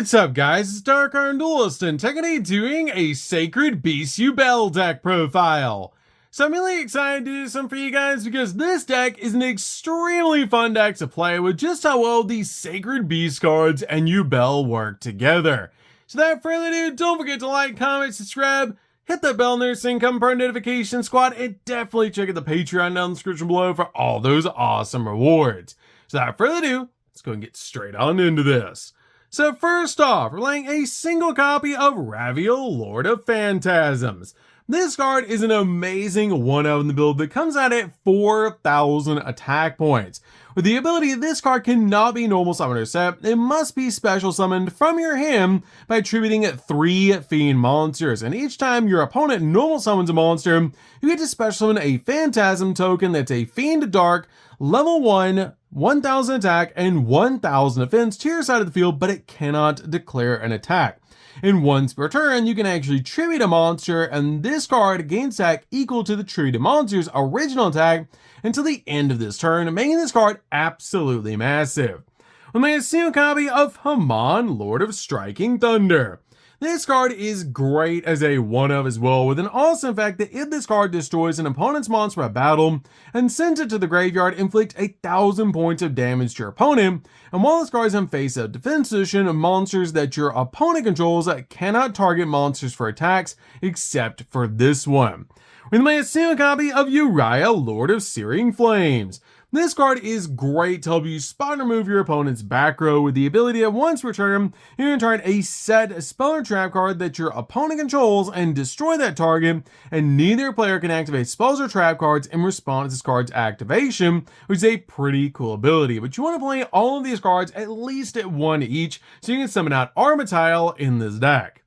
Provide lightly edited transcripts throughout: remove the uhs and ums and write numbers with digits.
What's up guys, it's DarkArmedDuelist and today doing a Sacred Beast Yubel deck profile. So I'm really excited to do something for you guys because this deck is an extremely fun deck to play with just how well these Sacred Beast cards and Yubel work together. So without further ado, don't forget to like, comment, subscribe, hit that bell near so you can come part notification squad, and definitely check out the Patreon down in the description below for all those awesome rewards. So without further ado, let's go and get straight on into this. So first off, we're laying a single copy of Raviel, Lord of Phantasms. This card is an amazing 1-of in the build that comes out at 4,000 attack points. With the ability, this card cannot be normal summoned or set, it must be special summoned from your hand by attributing 3 fiend monsters, and each time your opponent normal summons a monster, you get to special summon a phantasm token that's a fiend dark, level 1, 1000 attack, and 1000 defense to your side of the field, but it cannot declare an attack. And once per turn, you can actually tribute a monster, and this card gains attack equal to the tributed monster's original attack until the end of this turn, making this card absolutely massive. We made a single copy of Haman, Lord of Striking Thunder. This card is great as a 1-of as well, with an awesome fact that if this card destroys an opponent's monster at battle and sends it to the graveyard, inflict 1,000 points of damage to your opponent, and while this card is in face-up defense position, monsters that your opponent controls cannot target monsters for attacks except for this one. We made a single copy of Uriah, Lord of Searing Flames. This card is great to help you spot and remove your opponent's back row with the ability that once per turn, you can target a set spell or trap card that your opponent controls and destroy that target, and neither player can activate spells or trap cards in response to this card's activation, which is a pretty cool ability. But you want to play all of these cards at least at 1 each, so you can summon out Armatile in this deck.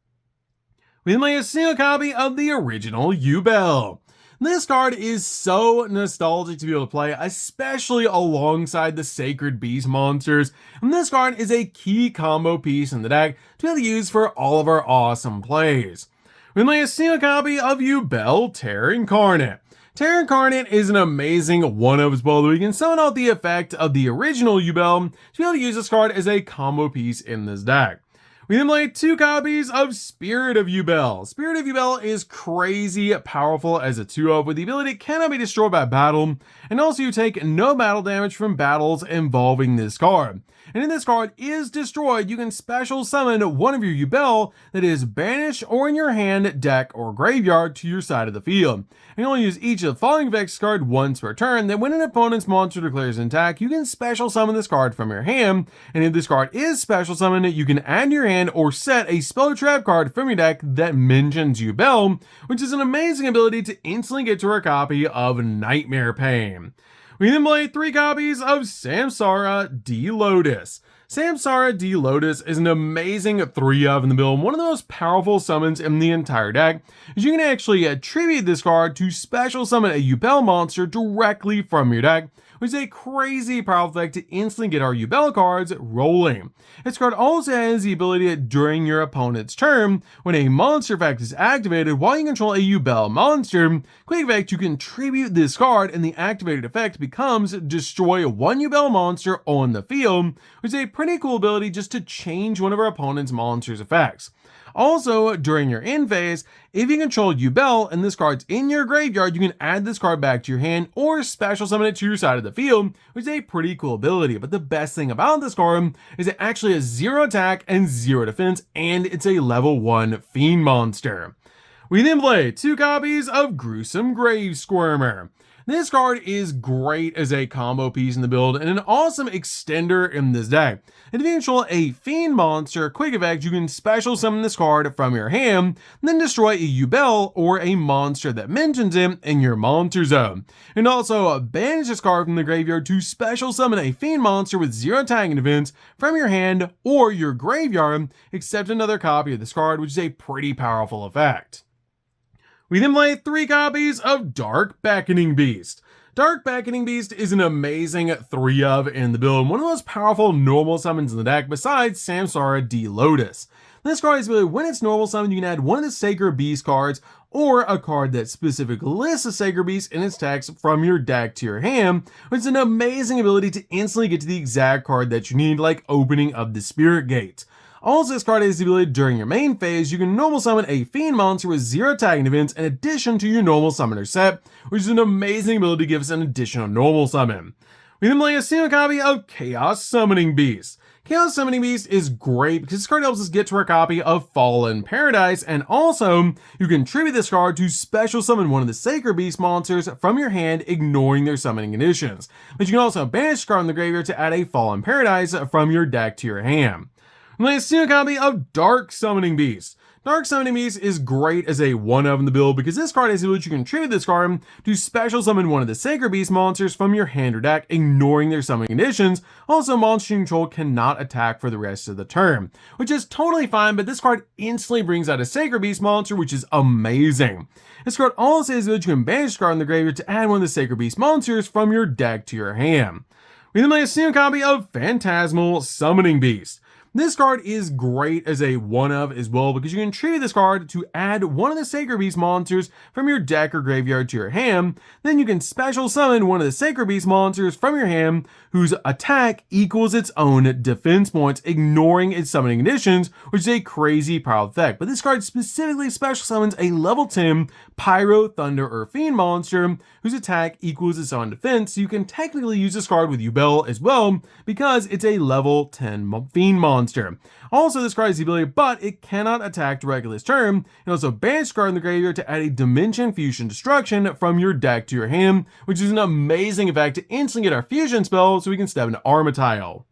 We then lay a single copy of the original Yubel. This card is so nostalgic to be able to play, especially alongside the Sacred Beast monsters, and this card is a key combo piece in the deck to be able to use for all of our awesome plays. We lay a single copy of Yubel, Terror Incarnate. Terror Incarnate is an amazing 1-of as well, that we can summon out the effect of the original Yubel to be able to use this card as a combo piece in this deck. We then play 2 copies of Spirit of Yubel. Spirit of Yubel is crazy powerful as a 2-of with the ability it cannot be destroyed by battle, and also you take no battle damage from battles involving this card. And if this card is destroyed, you can special summon one of your Yubel that is banished or in your hand, deck, or graveyard to your side of the field. And you only use each of the following effects card once per turn, then when an opponent's monster declares an attack, you can special summon this card from your hand, and if this card is special summoned, you can add to your hand or set a spell or trap card from your deck that mentions Yubel, which is an amazing ability to instantly get to a copy of Nightmare Pain. We then play 3 copies of Samsara D. Lotus. Samsara D. Lotus is an amazing 3-of in the build, one of the most powerful summons in the entire deck, as you can actually attribute this card to special summon a Yubel monster directly from your deck, which is a crazy powerful effect to instantly get our Yubel cards rolling. This card also has the ability that during your opponent's turn, when a monster effect is activated while you control a Yubel monster, quick effect, you can tribute this card and the activated effect becomes destroy 1 Yubel monster on the field, which is a pretty cool ability just to change one of our opponent's monster's effects. Also, during your end phase, if you control Yubel and this card's in your graveyard, you can add this card back to your hand or special summon it to your side of the field, which is a pretty cool ability. But the best thing about this card is it actually has 0 attack and 0 defense, and it's a level 1 fiend monster. We then play 2 copies of Gruesome Grave Squirmer. This card is great as a combo piece in the build and an awesome extender in this deck. And if you control a fiend monster, quick effect, you can special summon this card from your hand, then destroy a Yubel or a monster that mentions it in your monster zone. And also banish this card from the graveyard to special summon a fiend monster with 0 attack and defense from your hand or your graveyard, except another copy of this card, which is a pretty powerful effect. We then play 3 copies of Dark Beckoning Beast. Dark Beckoning Beast is an amazing 3-of in the build, one of the most powerful normal summons in the deck besides Samsara D. Lotus. This card is really when it's normal summon, you can add one of the Sacred Beast cards or a card that specifically lists a Sacred Beast in its text from your deck to your hand, which is an amazing ability to instantly get to the exact card that you need, like opening of the Spirit Gate. Also, this card has the ability during your main phase, you can normal summon a Fiend monster with 0 tagging events in addition to your normal summoner set, which is an amazing ability to give us an additional normal summon. We then play a single copy of Chaos Summoning Beast. Chaos Summoning Beast is great because this card helps us get to our copy of Fallen Paradise, and also you can tribute this card to special summon one of the Sacred Beast monsters from your hand, ignoring their summoning conditions. But you can also banish this card in the graveyard to add a Fallen Paradise from your deck to your hand. We play a single copy of Dark Summoning Beast. Dark Summoning Beast is great as a one-of in the build because this card has the ability you can tribute this card to special summon one of the Sacred Beast monsters from your hand or deck, ignoring their summoning conditions. Also, monster you control cannot attack for the rest of the turn, which is totally fine, but this card instantly brings out a Sacred Beast monster, which is amazing. This card also has the ability you can banish this card in the graveyard to add one of the Sacred Beast monsters from your deck to your hand. We then play a single copy of Phantasmal Summoning Beast. This card is great as a one-of as well because you can tribute this card to add one of the Sacred Beast monsters from your deck or graveyard to your hand. Then you can special summon one of the Sacred Beast monsters from your hand whose attack equals its own defense points, ignoring its summoning conditions, which is a crazy powerful effect. But this card specifically special summons a level 10 Pyro, Thunder, or Fiend monster whose attack equals its own defense, so you can technically use this card with Yubel as well because it's a level 10 Fiend monster. Also, this card has the ability, but it cannot attack directly this turn. And also banish this card in the graveyard to add a Dimension Fusion Destruction from your deck to your hand, which is an amazing effect to instantly get our fusion spell so we can step into Armatile.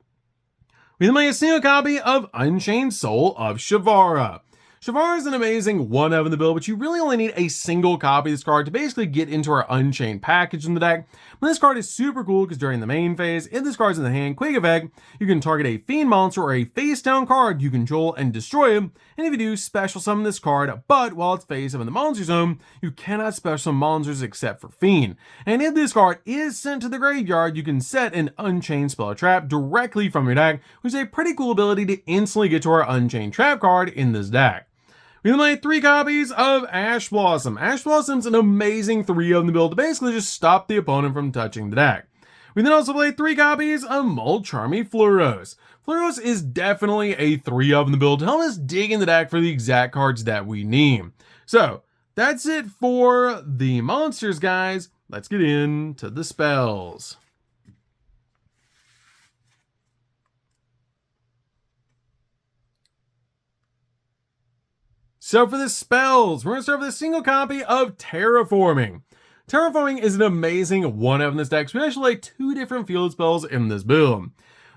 We then play a single copy of Unchained Soul of Shavara. Shavara is an amazing one-of in the build, but you really only need a single copy of this card to basically get into our Unchained package in the deck. But this card is super cool because during the main phase, if this card's in the hand, quick effect, you can target a Fiend monster or a face-down card you control and destroy it. And if you do, special summon this card, but while it's face up in the monster zone, you cannot special summon monsters except for Fiend. And if this card is sent to the graveyard, you can set an Unchained spell trap directly from your deck, which is a pretty cool ability to instantly get to our Unchained trap card in this deck. We then play 3 copies of Ash Blossom. Ash Blossom's an amazing 3-of in the build to basically just stop the opponent from touching the deck. We then also play 3 copies of Molcharmy Fluros. Fluros is definitely a 3-of in the build to help us dig in the deck for the exact cards that we need. So, that's it for the monsters, guys. Let's get into the spells. So for the spells, we're going to start with a single copy of Terraforming. Terraforming is an amazing one-of in this deck, so we actually play 2 different field spells in this build. I'm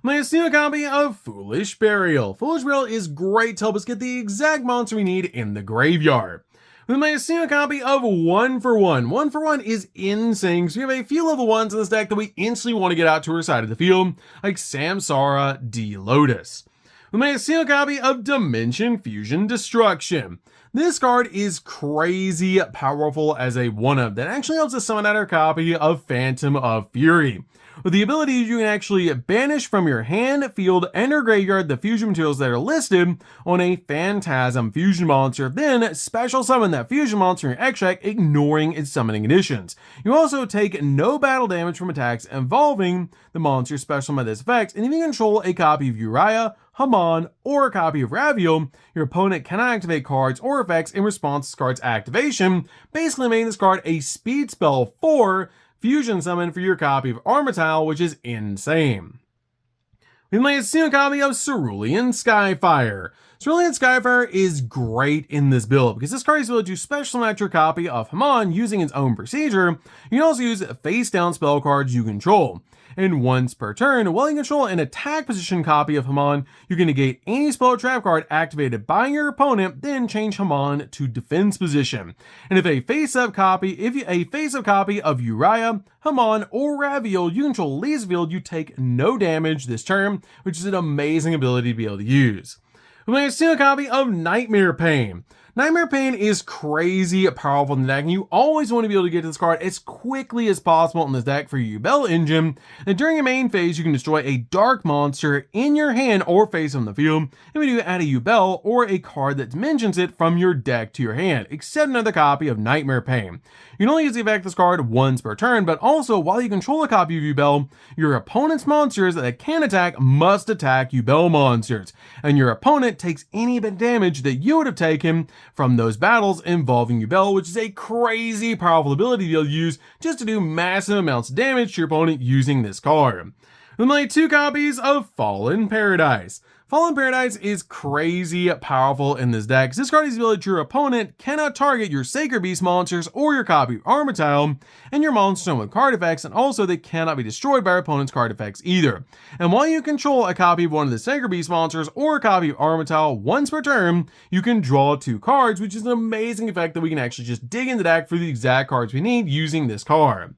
going to single copy of Foolish Burial. Foolish Burial is great to help us get the exact monster we need in the graveyard. Then my single copy of One for One. One for One is insane because we have a few level 1s in this deck that we instantly want to get out to our side of the field, like Samsara D. Lotus. We made a single copy of Dimension Fusion Destruction. This card is crazy powerful as a one-of that actually helps us summon out our copy of Phantom of Fury. With the ability, you can actually banish from your hand, field, and or graveyard the fusion materials that are listed on a Phantasm Fusion monster, then special summon that fusion monster in your extract, ignoring its summoning conditions. You also take no battle damage from attacks involving the monster special by this effect, and if you control a copy of Uriah, Haman, or a copy of Raviel, your opponent cannot activate cards or effects in response to this card's activation, basically making this card a speed spell for fusion summon for your copy of Armatile, which is insane. We play a single copy of Cerulean Skyfire. Cerulean Skyfire is great in this build because this card is able to special summon your copy of Haman using its own procedure. You can also use face down spell cards you control. And once per turn, while you control an attack position copy of Haman, you can negate any spell or trap card activated by your opponent, then change Haman to defense position. And if a face-up copy of Uriah, Haman, or Raviel you control leaves the field, you take no damage this turn, which is an amazing ability to be able to use. We have a single copy of Nightmare Pain. Nightmare Pain is crazy powerful in the deck, and you always want to be able to get to this card as quickly as possible in this deck for your Yubel engine. And during your main phase, you can destroy a dark monster in your hand or face on the field, and we do add a Yubel or a card that mentions it from your deck to your hand, except another copy of Nightmare Pain. You can only use the effect of this card once per turn, but also while you control a copy of Yubel, your opponent's monsters that can attack must attack Yubel monsters, and your opponent takes any bit damage that you would have taken from those battles involving Yubel, which is a crazy powerful ability to be able to use just to do massive amounts of damage to your opponent using this card. We'll play 2 copies of Fallen Paradise. Fallen Paradise is crazy powerful in this deck, because this card is the ability that your opponent cannot target your Sacred Beast monsters or your copy of Armatile, and your monsters with card effects, and also they cannot be destroyed by your opponent's card effects either. And while you control a copy of one of the Sacred Beast monsters or a copy of Armatile once per turn, you can draw 2 cards, which is an amazing effect that we can actually just dig in the deck for the exact cards we need using this card.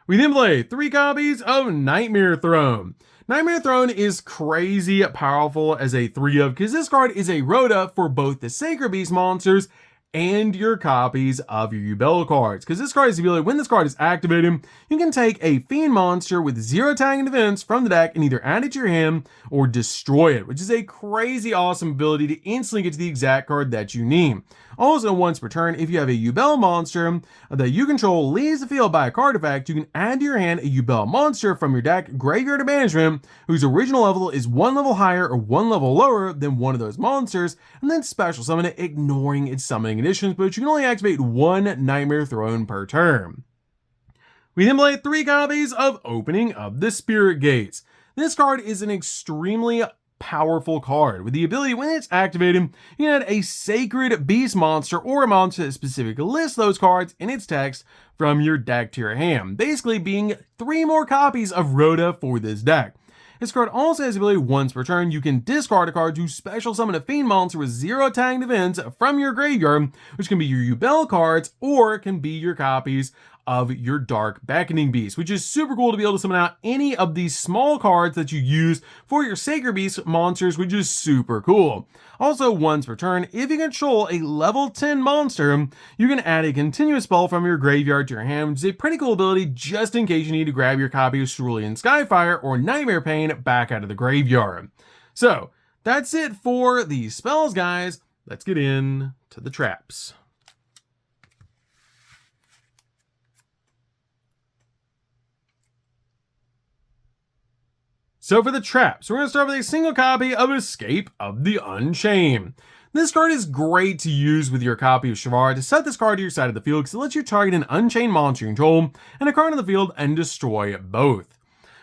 We then play 3 copies of Nightmare Throne. Nightmare Throne is crazy powerful as a 3-of, because this card is a Rhoda for both the Sacred Beast monsters and your copies of your Yubel cards. Because this card is the ability, when this card is activated, you can take a Fiend monster with 0 attack and defense from the deck and either add it to your hand or destroy it, which is a crazy awesome ability to instantly get to the exact card that you need. Also, once per turn, if you have a Yubel monster that you control leaves the field by a card effect, you can add to your hand a Yubel monster from your deck, graveyard, or management, whose original level is 1 level higher or 1 level lower than one of those monsters, and then special summon it, ignoring its summoning conditions, but you can only activate 1 Nightmare Throne per turn. We then play 3 copies of Opening of the Spirit Gates. This card is an extremely powerful card with the ability, when it's activated, you can add a Sacred Beast monster or a monster that specifically lists those cards in its text from your deck to your hand, basically being 3 more copies of Rhoda for this deck. This card also has the ability, once per turn, you can discard a card to special summon a Fiend monster with 0 attack and defense from your graveyard, which can be your Yubel cards or can be your copies of your Dark Beckoning Beast, which is super cool to be able to summon out any of these small cards that you use for your Sacred Beast monsters, which is super cool. Also, once per turn, if you control a level 10 monster, you can add a continuous spell from your graveyard to your hand, which is a pretty cool ability just in case you need to grab your copy of Cerulean Skyfire or Nightmare Pain back out of the graveyard. So, that's it for the spells, guys. Let's get in to the traps. So for the traps, we're going to start with a single copy of Escape of the Unchained. This card is great to use with your copy of Shavar to set this card to your side of the field, because it lets you target an Unchained monster you control and a card on the field and destroy both.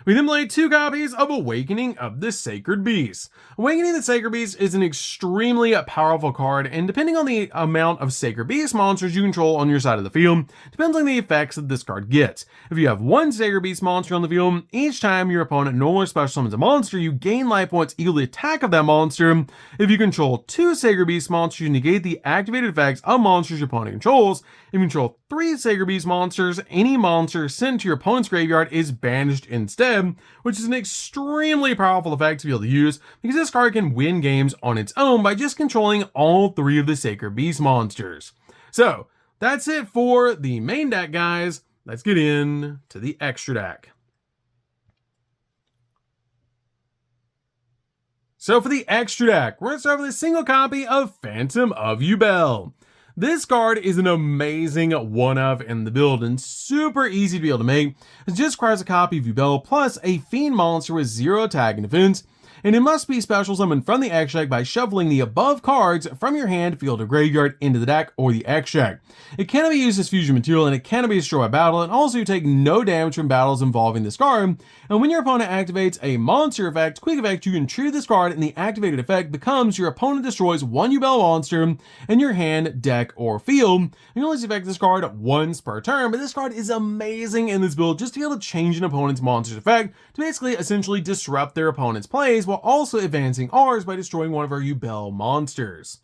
We then play 2 copies of Awakening of the Sacred Beast. Awakening of the Sacred Beast is an extremely powerful card, and depending on the amount of Sacred Beast monsters you control on your side of the field, depends on the effects that this card gets. If you have 1 Sacred Beast monster on the field, each time your opponent normally special summons a monster, you gain life points equal to the attack of that monster. If you control 2 Sacred Beast monsters, you negate the activated effects of monsters your opponent controls. If you control 3 Sacred Beast monsters, any monster sent to your opponent's graveyard is banished instead, which is an extremely powerful effect to be able to use, because this card can win games on its own by just controlling all 3 of the Sacred Beast monsters. So, that's it for the main deck, guys. Let's get in to the extra deck. So for the extra deck, we're going to start with a single copy of Phantom of Yubel. This card is an amazing one-of in the build and super easy to be able to make. It just requires a copy of Yubel plus a Fiend monster with 0 attack and defense, and it must be special summoned from the X deck by shuffling the above cards from your hand, field, or graveyard into the deck or the X deck. It cannot be used as fusion material, and it cannot be destroyed by battle, and also you take no damage from battles involving this card. And when your opponent activates a monster effect, quick effect, you can treat this card, and the activated effect becomes your opponent destroys 1 Yubel monster in your hand, deck, or field. You can only effect this card once per turn, but this card is amazing in this build just to be able to change an opponent's monster's effect to basically essentially disrupt their opponent's plays while also advancing ours by destroying one of our Yubel monsters.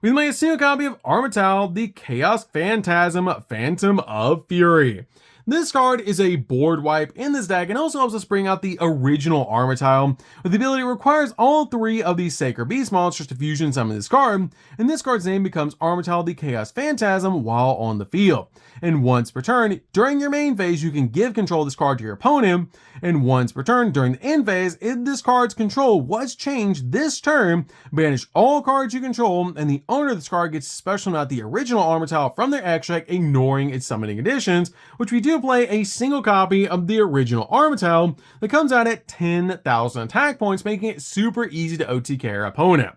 We made a single copy of Armatile, the Chaos Phantasm Phantom of Fury. This card is a board wipe in this deck and also helps us bring out the original armor tile, with the ability requires all 3 of these Sacred Beast monsters to fusion summon this card, and this card's name becomes Armor Tile the Chaos Phantasm while on the field. And once per turn, during your main phase, you can give control of this card to your opponent, and once per turn during the end phase, if this card's control was changed this turn, banish all cards you control, and the owner of this card gets to special out the original armor tile from their extract, ignoring its summoning conditions, which we do play a single copy of the original armor tile that comes out at 10,000 attack points, making it super easy to OTK our opponent.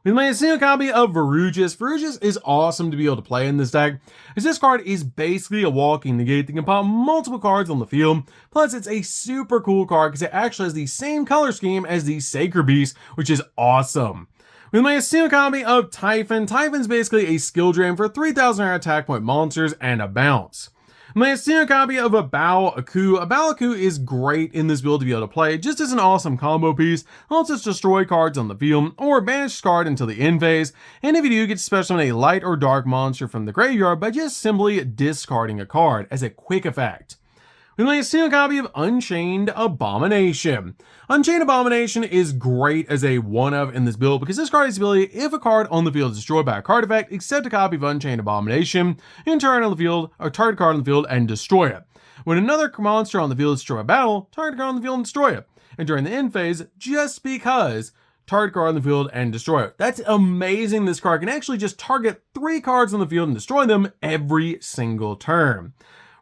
We made a single copy of Garrigus. Garrigus is awesome to be able to play in this deck, as this card is basically a walking negate that can pop multiple cards on the field. Plus, it's a super cool card because it actually has the same color scheme as the Sacred Beast, which is awesome. We made a single copy of Typhon. Typhon's basically a skill drain for 3,000 attack point monsters and a bounce. My single copy of a Bao-Aku. A Bao-Aku is great in this build to be able to play, just as an awesome combo piece. Helps us destroy cards on the field, or banish this card until the end phase, and if you do, get to special summon a light or dark monster from the graveyard by just simply discarding a card as a quick effect. We made a single copy of Unchained Abomination. Unchained Abomination is great as a one-of in this build because this card has the ability, if a card on the field is destroyed by a card effect, except a copy of Unchained Abomination, you can turn on the field, or target card on the field and destroy it. When another monster on the field is destroyed by battle, target card on the field and destroy it. And during the end phase, just because, target card on the field and destroy it. That's amazing. This card can actually just target 3 cards on the field and destroy them every single turn.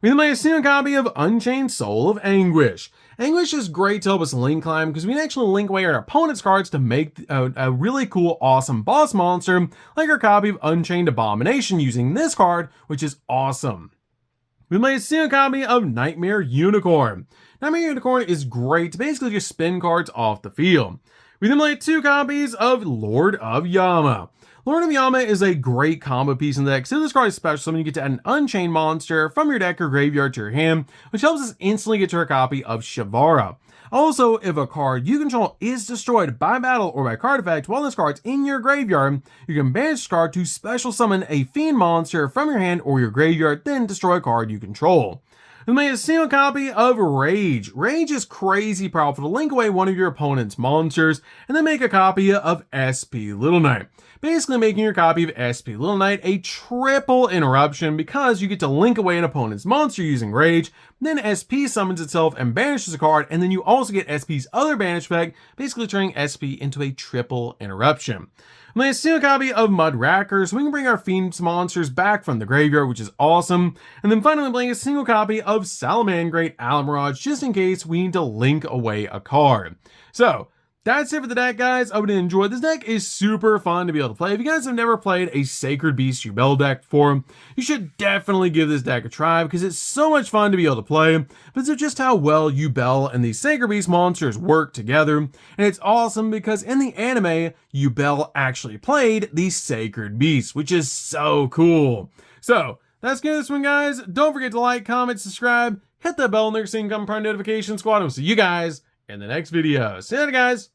We then made a single copy of Unchained Soul of Anguish. Anguish is great to help us link climb because we can actually link away our opponent's cards to make a really cool, awesome boss monster, like our copy of Unchained Abomination using this card, which is awesome. We made a single copy of Nightmare Unicorn. Nightmare Unicorn is great to basically just spin cards off the field. We then made 2 copies of Lord of Yama. Lord of Yama is a great combo piece in the deck. So this card is special summon, you get to add an Unchained monster from your deck or graveyard to your hand, which helps us instantly get to our copy of Shavara. Also, if a card you control is destroyed by battle or by card effect while this card's in your graveyard, you can banish this card to special summon a Fiend monster from your hand or your graveyard, then destroy a card you control. We made a single copy of Rage. Rage is crazy powerful to link away one of your opponent's monsters and then make a copy of SP Little Knight. Basically making your copy of SP Little Knight a triple interruption because you get to link away an opponent's monster using Rage, then SP summons itself and banishes a card, and then you also get SP's other banish effect, basically turning SP into a triple interruption. We made a single copy of Mudracker, so we can bring our Fiend monsters back from the graveyard, which is awesome. And then finally playing a single copy of Salamangreat Alamirage, just in case we need to link away a card. So, that's it for the deck, guys. I hope you enjoyed. This deck is super fun to be able to play. If you guys have never played a Sacred Beast Yubel deck before, you should definitely give this deck a try because it's so much fun to be able to play. But it's just how well Yubel and the Sacred Beast monsters work together. And it's awesome because in the anime, Yubel actually played the Sacred Beast, which is so cool. So, that's good for this one, guys. Don't forget to like, comment, subscribe, hit that bell next so you can come prime notification squad. And we'll see you guys in the next video. See you later, guys.